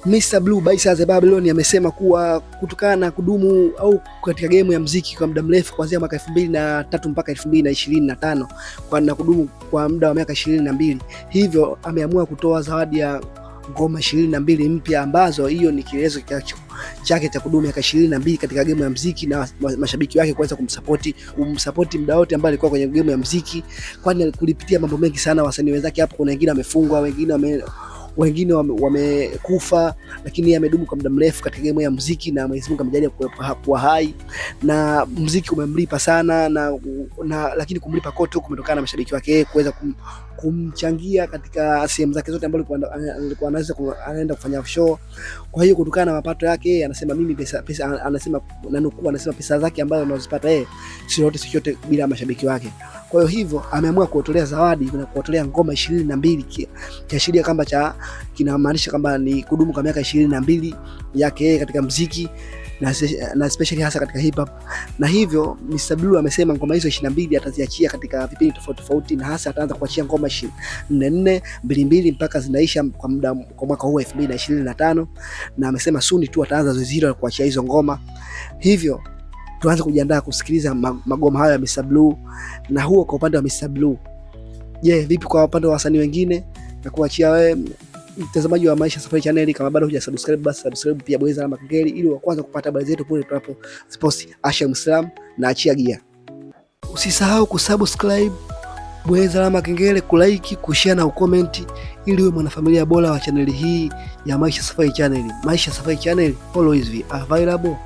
Mr. Blue Baisa the Babylon amesema kuwa kutokana na kudumu au katika game ya muziki kwa muda mrefu kuanzia mwaka 2003 mpaka 2025 kwa na kudumu kwa muda wa miaka 22, hivyo ameamua kutoa zawadi ya ngoma 22 mpya ambazo hiyo ni kielezo chake cha kudumu miaka 22 katika game ya muziki, na mashabiki wake kuweza kumsupport muda wote ambao alikuwa kwenye game ya muziki, kwani kulipitia mambo mengi sana wasanii wenzake hapo. Kuna wengine wamefungwa, wengine wamekufa, lakini yeye amedumu kwa muda mrefu katika game ya muziki na Mwenyezi Mungu amejalia kuwa hai na muziki umemlipa sana na lakini kumlipa kote kumetokana na mashabiki wake kuweza kumchangia katika sehemu zake zote ambazo alikuwa anaenda kufanya show. Kwa hiyo kutokana na mapato yake anasema mimi pesa anasema pesa zake ambazo anazipata yeye sio yote bila mashabiki wake. Kwa hivyo ameamua kuotolea zawadi na kuotolea ngoma 22 kiashiria kwamba kinamaanisha kwamba ni kudumu kwa miaka 22 yake katika muziki na especially hasa katika hip hop. Na hivyo Mr. Blue amesema ngoma hizo 22 ataziachia katika vipindi tofauti tofauti, na hasa ataanza kuachia ngoma 24 mpaka zinaisha kwa mwaka huu 2025, na amesema soon tu ataanza zoezi hilo la kuachia hizo ngoma. Hivyo tuanze kujiandaa kusikiliza magoma hayo ya Mr. Blue. Na huo kwa upande wa Mr. Blue. Vipi kwa upande wa wasanii wengine? Na kuachia wewe mtazamaji wa Maisha Safari Channel, kama bado hujasubscribe basi subscribe, pia bonyeza alama kengele ili wa kwanza kupata habari zetu pale tunapopost Asha Muslim na Achia Gia. Usisahau kusubscribe, bonyeza alama kengele, kulike, kushare na ucomment ili uwe mwanafamilia bora wa channel hii ya Maisha Safari Channel. Maisha Safari Channel always available.